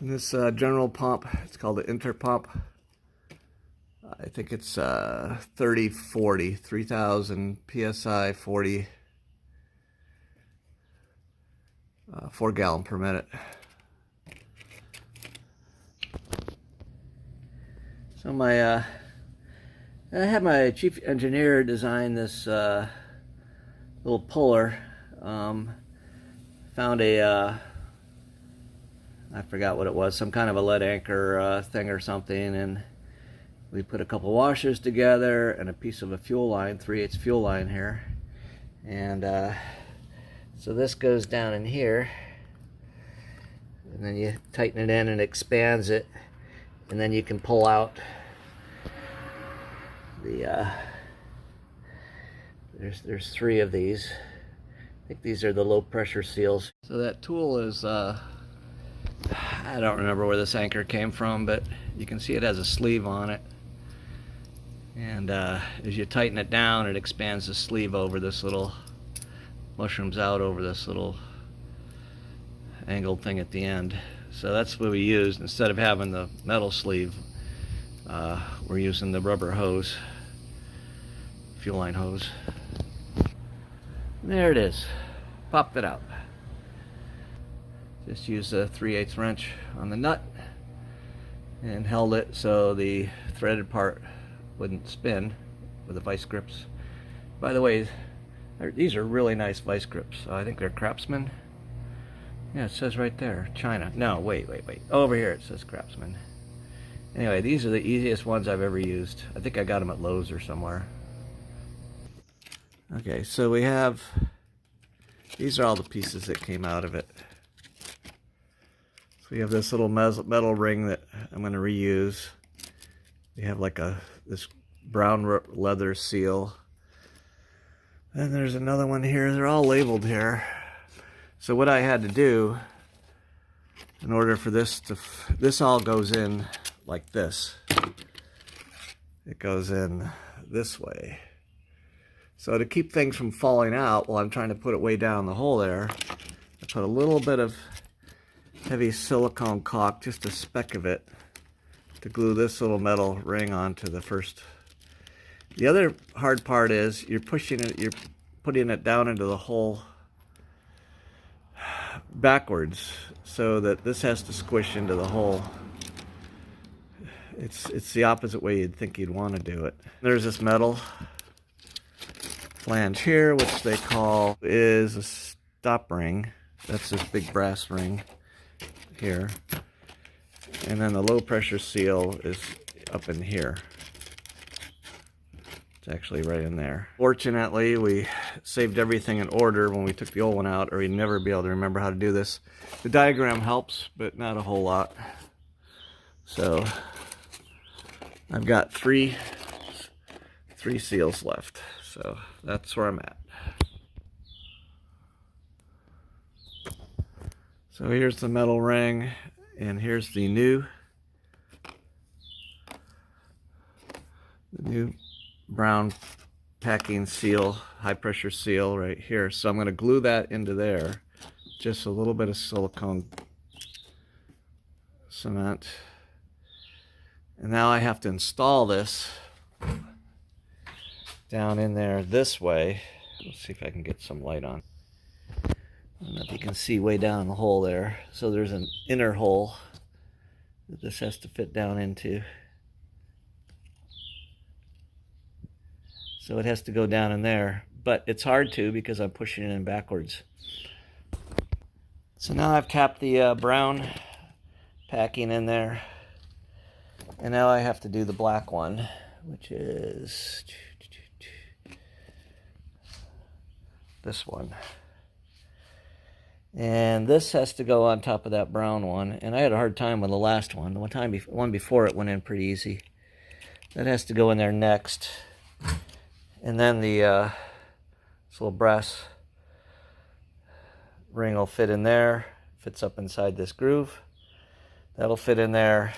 And this general pump, it's called the Interpump. I think it's 3040, 3000 psi, 40, 4 gallon per minute. So I had my chief engineer design this little puller. Found a I forgot what it was, some kind of a lead anchor thing or something, and we put a couple washers together and a piece of a fuel line, 3/8 fuel line here, and so this goes down in here, and then you tighten it in and it expands it, and then you can pull out the there's 3 of these. I think these are the low pressure seals. So that tool is I don't remember where this anchor came from, but you can see it has a sleeve on it, and as you tighten it down, it expands the sleeve over this little, mushrooms out over this little angled thing at the end. So that's what we used. Instead of having the metal sleeve, we're using the rubber hose, fuel line hose. There it is. Popped it out. Just used a 3/8 wrench on the nut and held it so the threaded part wouldn't spin with the vice grips. By the way, these are really nice vice grips. I think they're Craftsman. Yeah, it says right there, China. No, wait. Over here it says Craftsman. Anyway, these are the easiest ones I've ever used. I think I got them at Lowe's or somewhere. Okay, so we have, these are all the pieces that came out of it. So we have this little metal ring that I'm going to reuse. We have like this brown leather seal. And there's another one here. They're all labeled here. So what I had to do in order for this all goes in like this. It goes in this way. So to keep things from falling out while I'm trying to put it way down the hole there, I put a little bit of heavy silicone caulk, just a speck of it, to glue this little metal ring onto the first. The other hard part is you're putting it down into the hole backwards, so that this has to squish into the hole. It's the opposite way you'd think you'd want to do it. There's this metal flange here, which they call is a stop ring. That's this big brass ring here. And then the low pressure seal is up in here. It's actually right in there. Fortunately, we saved everything in order when we took the old one out, or we'd never be able to remember how to do this. The diagram helps, but not a whole lot. So I've got three seals left. So that's where I'm at. So here's the metal ring, and here's the new brown packing seal, high pressure seal right here. So I'm going to glue that into there. Just a little bit of silicone cement. And now I have to install this down in there this way. Let's see if I can get some light on. I don't know if you can see way down the hole there. So there's an inner hole that this has to fit down into. So it has to go down in there, but it's hard to because I'm pushing it in backwards. So now I've capped the brown packing in there, and now I have to do the black one, which is this one. And this has to go on top of that brown one, and I had a hard time with the last one. The one before it went in pretty easy. That has to go in there next. And then this little brass ring will fit in there, fits up inside this groove. That'll fit in there.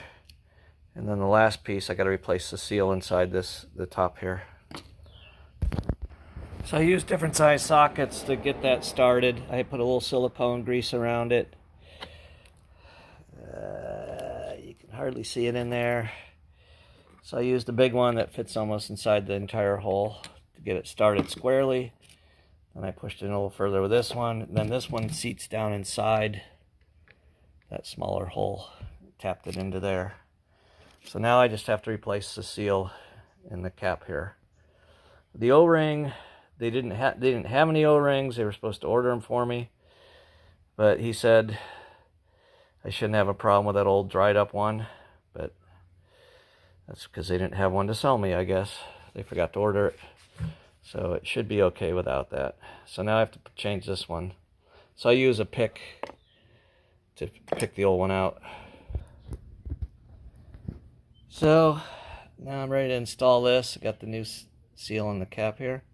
And then the last piece, I got to replace the seal inside the top here. So I used different size sockets to get that started. I put a little silicone grease around it. hardly see it in there. So I used the big one that fits almost inside the entire hole to get it started squarely. And I pushed it a little further with this one. And then this one seats down inside that smaller hole. Tapped it into there. So now I just have to replace the seal in the cap here. The O-ring, they didn't have any O-rings. They were supposed to order them for me. But he said I shouldn't have a problem with that old dried up one. But that's because they didn't have one to sell me, I guess. They forgot to order it. So it should be okay without that. So now I have to change this one. So I use a pick to pick the old one out. So now I'm ready to install this. I got the new seal on the cap here.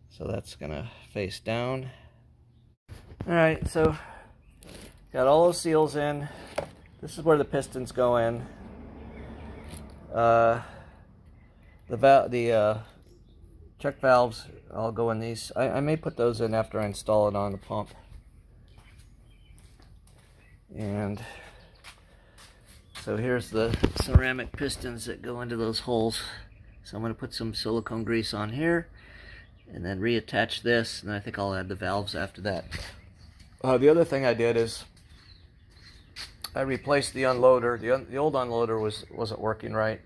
So that's gonna face down. Alright, so got all those seals in. This is where the pistons go in. The check valves all go in these. I may put those in after I install it on the pump. And so here's the ceramic pistons that go into those holes. So I'm going to put some silicone grease on here and then reattach this, and I think I'll add the valves after that. The other thing I did is I replaced the unloader. The old unloader wasn't working right.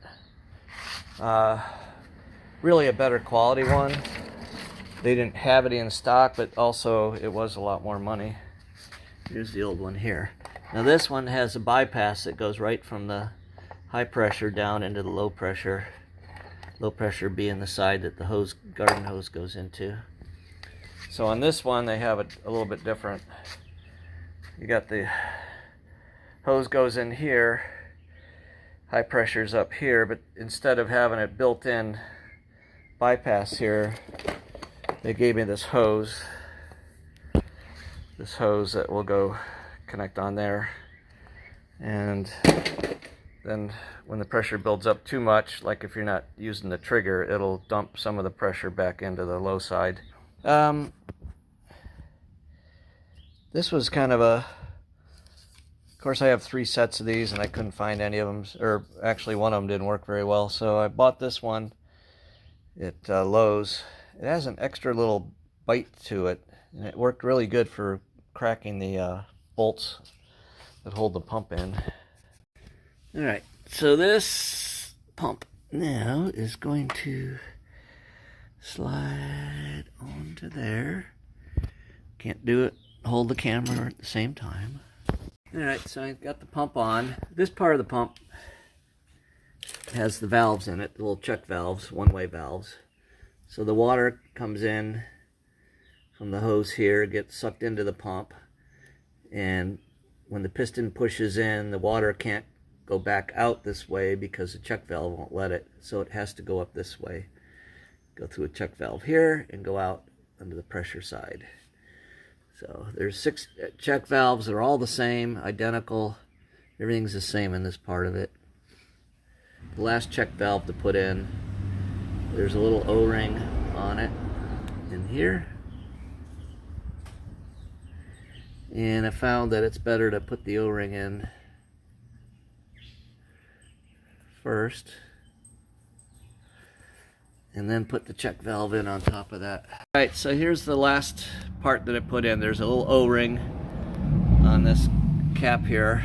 Really a better quality one. They didn't have it in stock, but also it was a lot more money. Here's the old one here. Now this one has a bypass that goes right from the high pressure down into the low pressure. Low pressure being the side that the garden hose goes into. So on this one they have it a little bit different. You got the hose goes in here, high pressure's up here, but instead of having it built in bypass here, they gave me this hose that will go connect on there, and then when the pressure builds up too much, like if you're not using the trigger, it'll dump some of the pressure back into the low side. This was kind of of course I have 3 sets of these and I couldn't find any of them, or actually one of them didn't work very well, so I bought this one at Lowe's. It has an extra little bite to it, and it worked really good for cracking the bolts that hold the pump in. Alright, so this pump now is going to slide onto there. Can't do it, hold the camera at the same time. Alright, so I've got the pump on. This part of the pump has the valves in it, the little check valves, one-way valves. So the water comes in from the hose here, gets sucked into the pump, and when the piston pushes in, the water can't go back out this way because the check valve won't let it, so it has to go up this way. Go through a check valve here and go out under the pressure side. So there's 6 check valves. They're all the same, identical. Everything's the same in this part of it. The last check valve to put in, there's a little O-ring on it in here. And I found that it's better to put the O-ring in first and then put the check valve in on top of that. Alright, so here's the last part that I put in. There's a little O-ring on this cap here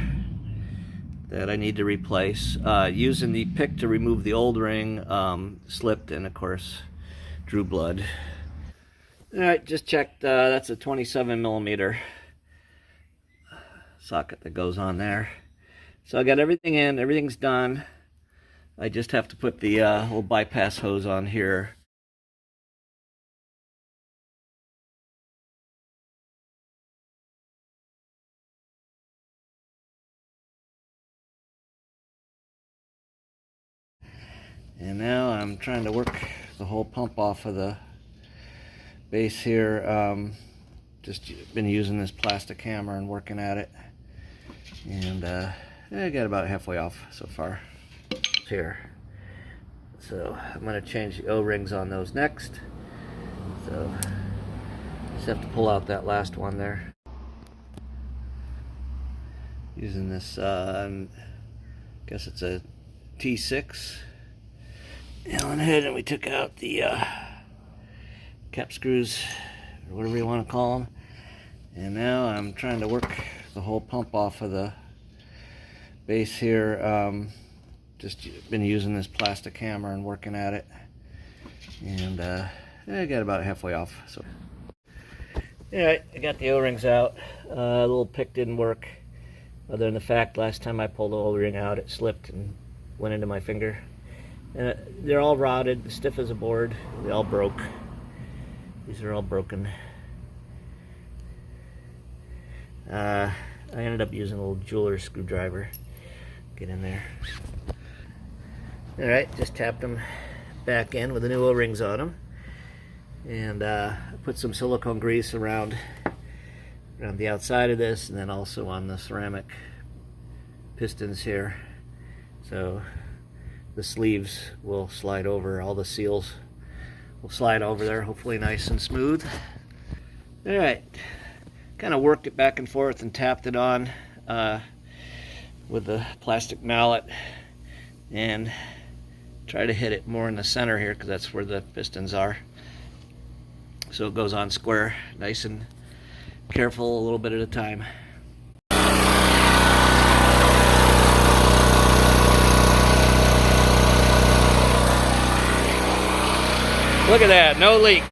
that I need to replace. Using the pick to remove the old ring, slipped and of course drew blood. Alright, just checked, that's a 27mm socket that goes on there. So I got everything in, everything's done. I just have to put the little bypass hose on here. And now I'm trying to work the whole pump off of the base here. Just been using this plastic hammer and working at it. And I got about halfway off so far here. So I'm going to change the O-rings on those next. So just have to pull out that last one there. Using this Guess it's a T6 Allen head, and we took out the cap screws, or whatever you want to call them. And now I'm trying to work the whole pump off of the base here. Just been using this plastic hammer and working at it, and I got about halfway off. So, all right, I got the O-rings out. A little pick didn't work, other than the fact last time I pulled the O-ring out, it slipped and went into my finger. And they're all rotted, stiff as a board. They all broke. These are all broken. I ended up using a little jeweler's screwdriver. Get in there. Alright, just tapped them back in with the new O-rings on them. And put some silicone grease around the outside of this, and then also on the ceramic pistons here. So the sleeves will slide over, all the seals will slide over there, hopefully nice and smooth. Alright, kind of worked it back and forth and tapped it on with the plastic mallet, and try to hit it more in the center here because that's where the pistons are, so it goes on square, nice and careful, a little bit at a time. Look at that, no leak.